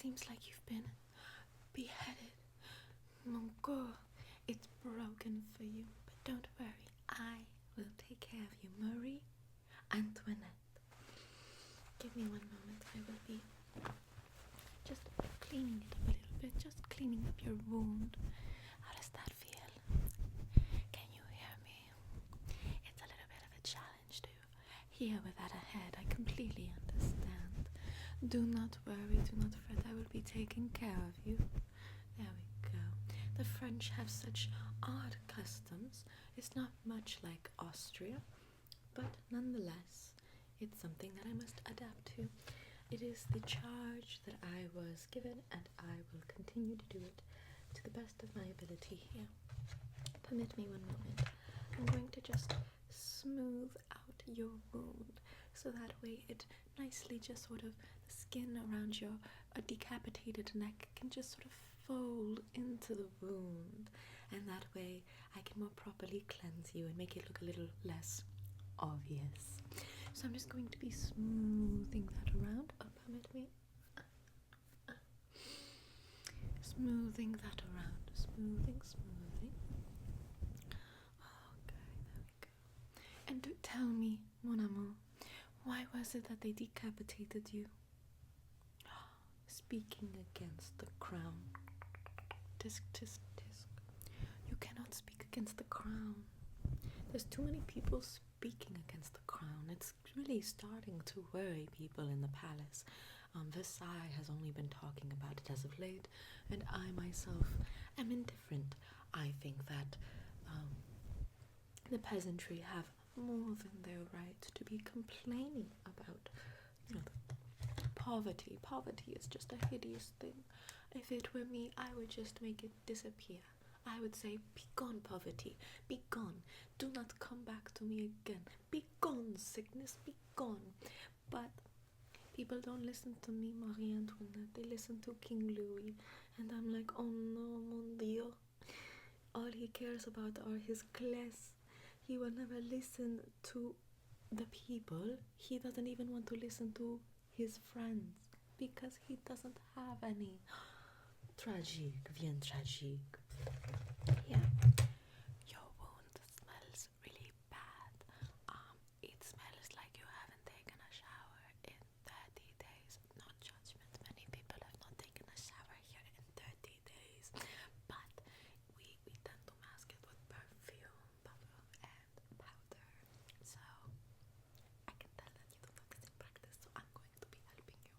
seems like you've been beheaded. Mon corps, it's broken for you, but don't worry, I will take care of you, Marie Antoinette. Give me one moment, I will be just cleaning it up a little bit, just cleaning up your wound. How does that feel? Can you hear me? It's a little bit of a challenge to hear without a head, I completely understand. Do not worry, do not fret, I will be taking care of you. There we go. The French have such odd customs. It's not much like Austria, but nonetheless, it's something that I must adapt to. It is the charge that I was given, and I will continue to do it to the best of my ability here. Permit me one moment. I'm going to just smooth out your wound, so that way it nicely just sort of, the skin around your decapitated neck can just sort of fold into the wound, and that way I can more properly cleanse you and make it look a little less obvious. So I'm just going to be smoothing that around. Oh, permit me. Smoothing that around. Smoothing. Okay, there we go. And do tell me, mon amour, why was it that they decapitated you? Speaking against the crown. Tisk, tisk, tisk. You cannot speak against the crown. There's too many people speaking against the crown. It's really starting to worry people in the palace. Versailles has only been talking about it as of late, and I myself am indifferent. I think that the peasantry have more than their right to be complaining about, poverty. Poverty is just a hideous thing. If it were me, I would just make it disappear. I would say, be gone, poverty, be gone, do not come back to me again, be gone, sickness, be gone. But people don't listen to me, Marie Antoinette, they listen to King Louis, and I'm like, oh no, mon Dieu, all he cares about are his clés. He will never listen to the people. He doesn't even want to listen to his friends, because he doesn't have any. Tragique, bien tragique. Yeah, your wound smells really bad. It smells like you haven't taken a shower in 30 days. No judgment, many people have not taken a shower here in 30 days. But we tend to mask it with perfume, and powder. So I can tell that you don't have this in practice, so I'm going to be helping you.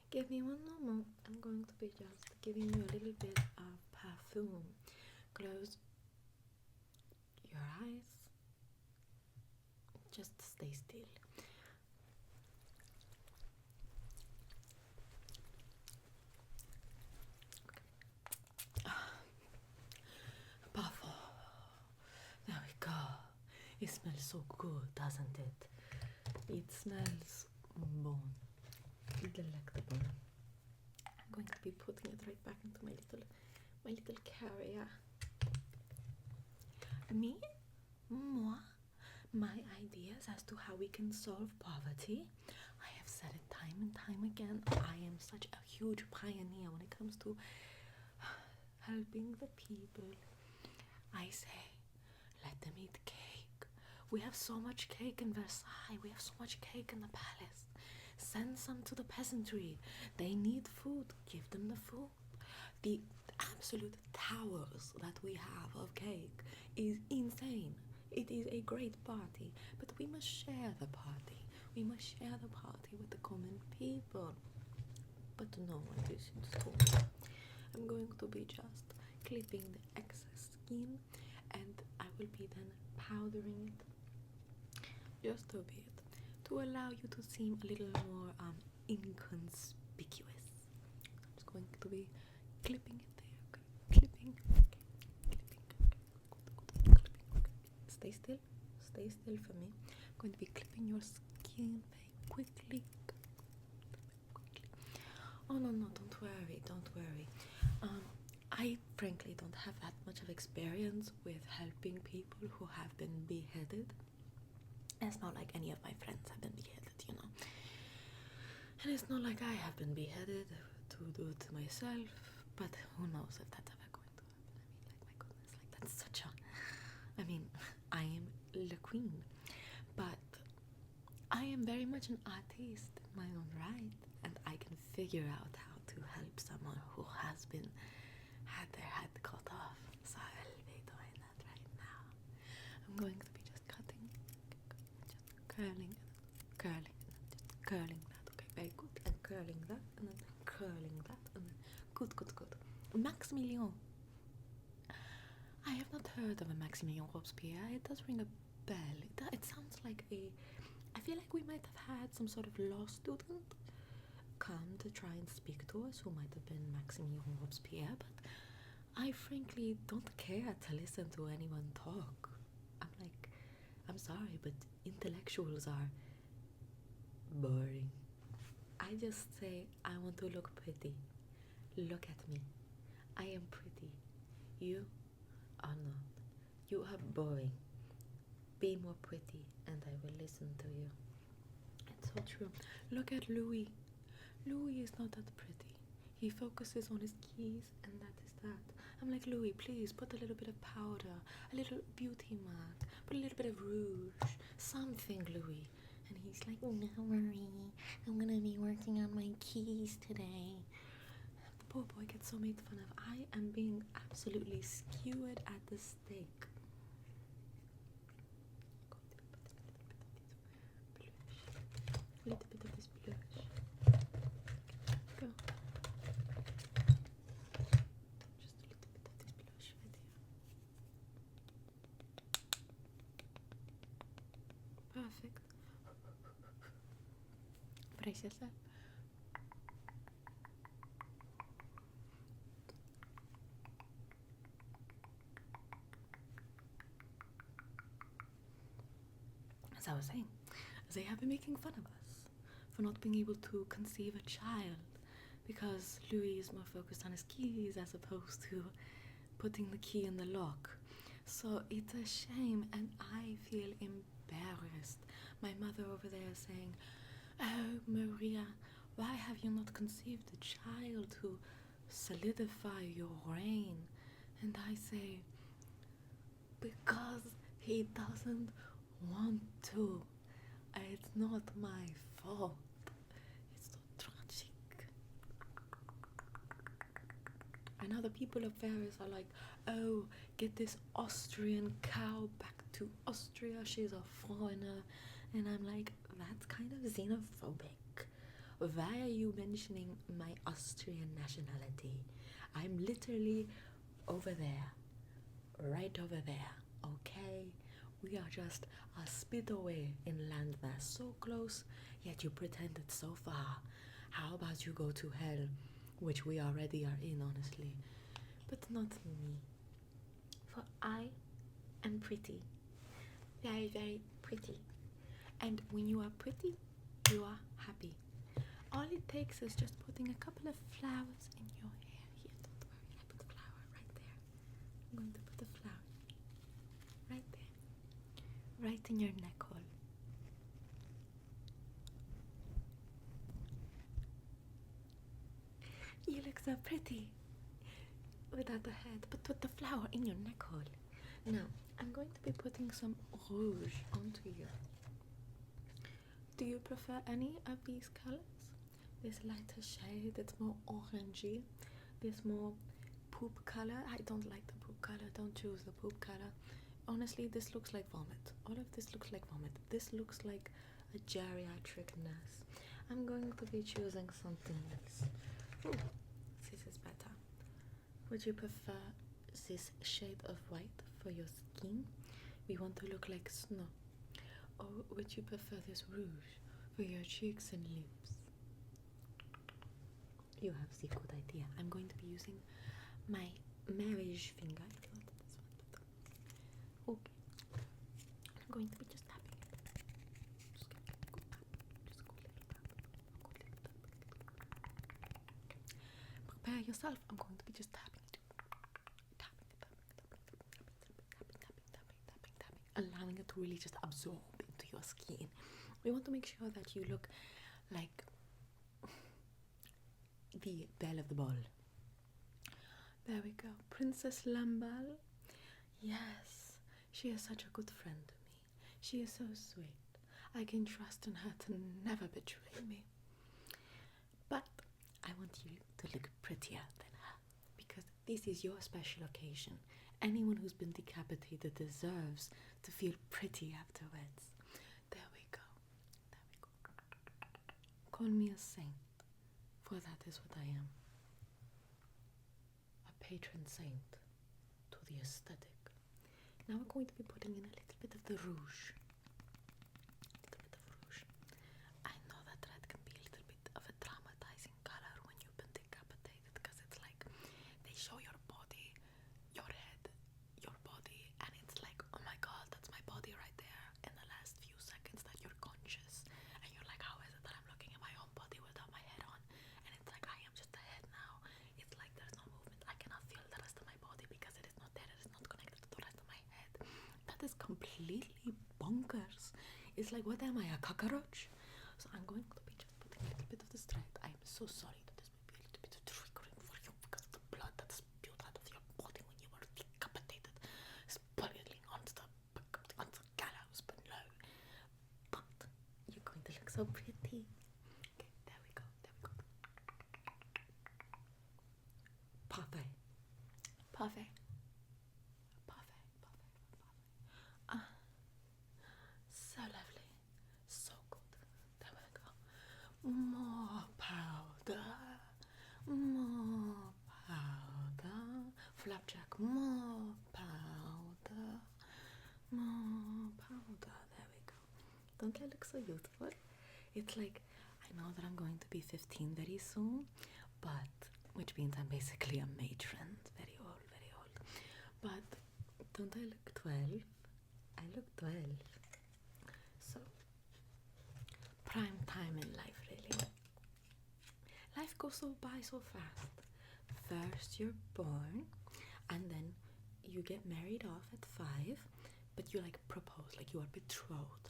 Give me one moment. I'm going to be just giving you a little bit of perfume. Close your eyes. Just stay still. Parfum. There we go. It smells so good, doesn't it? It smells bon. Delectable. I'm going to be putting it right back into my little carrier. Me? Moi? My ideas as to how we can solve poverty? I have said it time and time again. I am such a huge pioneer when it comes to helping the people. I say, let them eat cake. We have so much cake in Versailles. We have so much cake in the palace. Send some to the peasantry. They need food. Give them the food. The absolute towers that we have of cake is insane. It is a great party, but we must share the party. We must share the party with the common people. But no one listens to me. I'm going to be just clipping the excess skin, and I will be then powdering it just a bit to allow you to seem a little more inconspicuous. I'm just going to be clipping it there, okay? Clipping. Stay still for me. I'm going to be clipping your skin very quickly. Oh no, don't worry. I frankly don't have that much of experience with helping people who have been beheaded. It's not like any of my friends have been beheaded, And it's not like I have been beheaded, to do it myself, but who knows if that's ever going to happen. I mean, like, my goodness, like, that's such a. I mean, I am the queen, but I am very much an artist in my own right, and I can figure out how to help someone who has had their head cut off. So I'll be doing that right now. I'm going to be just cutting, just curling, just curling that. Okay, very good. And curling that, and then curling that, and then good. Maximilian. I have not heard of a Maximilian Robespierre. It does ring a bell. It sounds like a. I feel like we might have had some sort of law student come to try and speak to us who might have been Maximilian Robespierre, but I frankly don't care to listen to anyone talk. I'm sorry, but intellectuals are boring. I just say, I want to look pretty. Look at me. I am pretty. You are not. You are boring. Be more pretty, and I will listen to you. It's so true. Look at Louis. Louis is not that pretty. He focuses on his keys, and that is that. I'm like, Louis, please put a little bit of powder, a little beauty mark, put a little bit of rouge, something, Louis. And he's like, oh, no worry, I'm gonna be working on my keys today. The poor boy gets so made fun of. I am being absolutely skewered at the stake. A little bit of this blush. Go. Just a little bit of this blush right here. Perfect. Brace yourself. As I was saying, they have been making fun of us for not being able to conceive a child because Louis is more focused on his keys as opposed to putting the key in the lock. So it's a shame, and I feel embarrassed. My mother over there is saying, oh, Maria, why have you not conceived a child to solidify your reign? And I say, because he doesn't want to. It's not my fault. It's so tragic. And now the people of Paris are like, oh, get this Austrian cow back to Austria. She's a foreigner. And I'm like, that's kind of xenophobic. Why are you mentioning my Austrian nationality? I'm literally over there. Right over there. Okay? We are just a spit away in landmass, so close, yet you pretend it's so far. How about you go to hell, which we already are in, honestly, but not me. For I am pretty, very, very pretty. And when you are pretty, you are happy. All it takes is just putting a couple of flowers in your hair. Here, don't worry, I put the flower right there. I'm going to put the flower right there. Right in your neck hole. You look so pretty without the head, but with the flower in your neck hole. Now, I'm going to be putting some rouge onto you. Do you prefer any of these colors? This lighter shade, it's more orangey. This more poop color. I don't like the poop color. Don't choose the poop color. Honestly, this looks like vomit. All of this looks like vomit. This looks like a geriatric nurse. I'm going to be choosing something else. Ooh, this is better. Would you prefer this shade of white for your skin? We want to look like snow. Or would you prefer this rouge for your cheeks and lips? You have the good idea. I'm going to be using my marriage finger. Okay. I'm going to be just tapping it. Just give it a good tap. Just a good little tap. A good little tap. Prepare yourself. I'm going to be just tapping it. Tapping. Allowing it to really just absorb into your skin. We want to make sure that you look like the belle of the ball. There we go. Princess Lambal. Yes, she is such a good friend to me. She is so sweet. I can trust in her to never betray me. But I want you to look prettier than her, because this is your special occasion. Anyone who's been decapitated deserves to feel pretty afterwards. There we go. There we go. Call me a saint, for that is what I am. A patron saint to the aesthetic. Now we're going to be putting in a little bit of the rouge. I know that red can be a little bit of a traumatizing color when you've been decapitated, because it's like they show your body, your head, your body, and it's like, oh my god, that's my body right there in the last few seconds that you're conscious, and you're like, how is it that I'm looking at my own body without my head on? And it's like, I am just a head now. It's like there's no movement. I cannot feel the rest of my body because it is not there. It is not connected to the rest of my head. That is completely bonkers. It's like, what am I, a cockroach? So I'm going to be just putting a little bit of this thread. I am so sorry that this may be a little bit triggering for you because of the blood that spewed out of your body when you were decapitated, spiraling onto the gallows below. But you're going to look so pretty. Okay, there we go, there we go. Parfait. Parfait. Parfait, parfait, parfait. So lovely. So good. There we go. More powder. More powder. Flapjack. More powder. More powder. There we go. Don't I look so youthful? It's like, I know that I'm going to be 15 very soon, but, which means I'm basically a matron. Very old, very old. But don't I look 12? I look 12. So, prime time in life, really. Life goes by so fast. First you're born, and then you get married off at 5, but you like propose, like you are betrothed.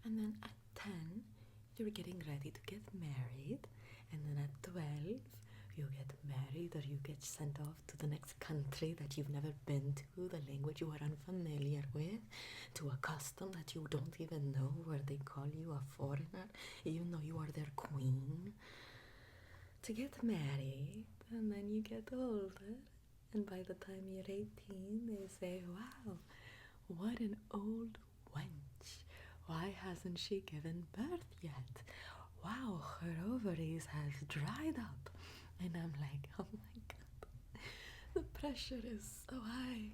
And then at 10, you're getting ready to get married, and then at 12, you get married or you get sent off to the next country that you've never been to, the language you are unfamiliar with, to a custom that you don't even know, where they call you a foreigner, even though you are their queen. To get married, and then you get older, and by the time you're 18, they say, wow, what an old wench. Why hasn't she given birth yet? Wow, her ovaries have dried up. And I'm like, oh my god, the pressure is so high.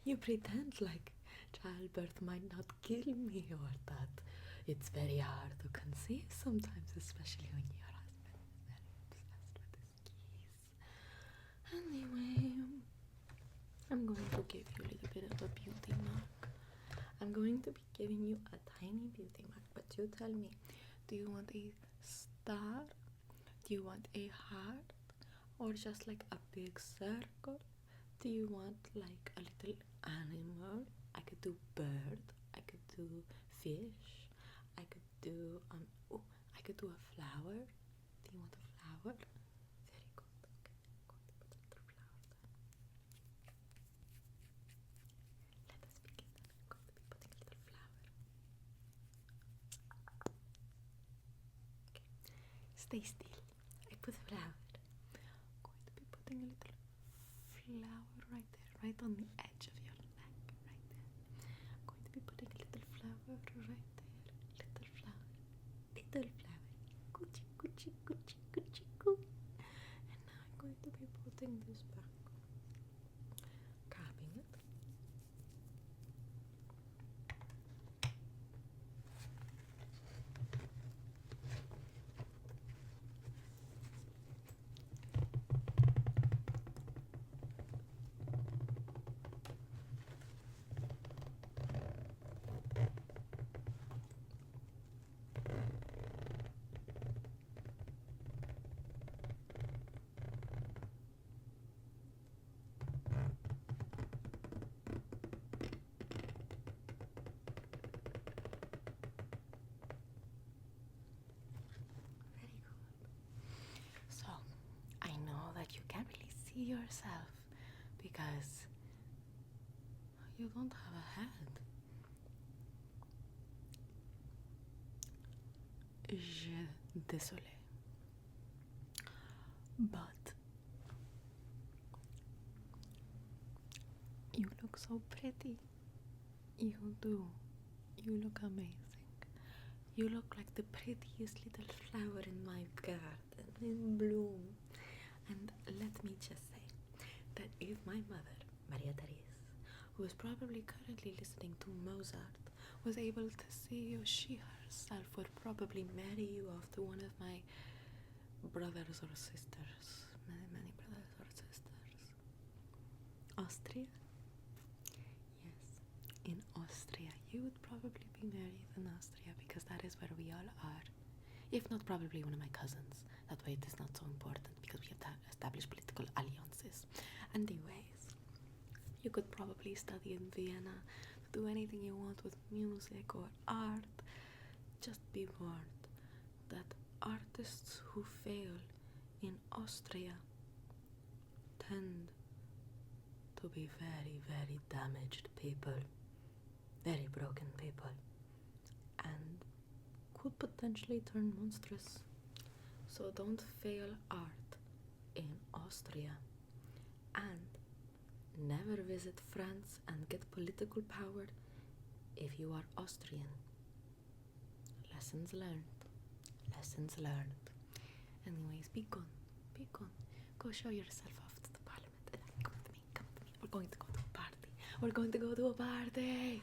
You pretend like childbirth might not kill me, or that it's very hard to conceive sometimes, especially when your husband is very obsessed with his keys. Anyway, I'm going to give you a little bit of a beauty mark. I'm going to be giving you a tiny beauty mark, but you tell me, do you want a star? Do you want a heart, or just like a big circle? Do you want like a little animal? I could do bird, I could do fish, I could do I could do a flower. Do you want a flower? Very good. Okay, I'm going to put a little flower there. Let us begin. I'm going to be putting a little flower. Okay, stay still. I put flower. I'm going to be putting a little flower right there, right on the edge of your neck, right there. I'm going to be putting a little flower right there. Little flower. Little flower. Coochie, coochie, coochie, coochie, coo. And now I'm going to be putting this back. Capping it. yourself because you don't have a head. Je désolé. But you look so pretty. You do. You look amazing. You look like the prettiest little flower in my garden in bloom. And let me just say that if my mother, Maria Therese, who is probably currently listening to Mozart, was able to see you, she herself would probably marry you off to one of my brothers or sisters. Many brothers or sisters. Austria? Yes, in Austria. You would probably be married in Austria because that is where we all are. If not, probably one of my cousins. That way it is not so important because we have to establish political alliances. Anyways, you could probably study in Vienna, do anything you want with music or art. Just be warned that artists who fail in Austria tend to be very, very damaged people, very broken people, and could potentially turn monstrous. So don't fail art in Austria, and never visit France and get political power if you are Austrian. Lessons learned. Lessons learned. Anyways, be gone. Be gone. Go show yourself off to the parliament. Come with me. Come with me. We're going to go to a party. We're going to go to a party.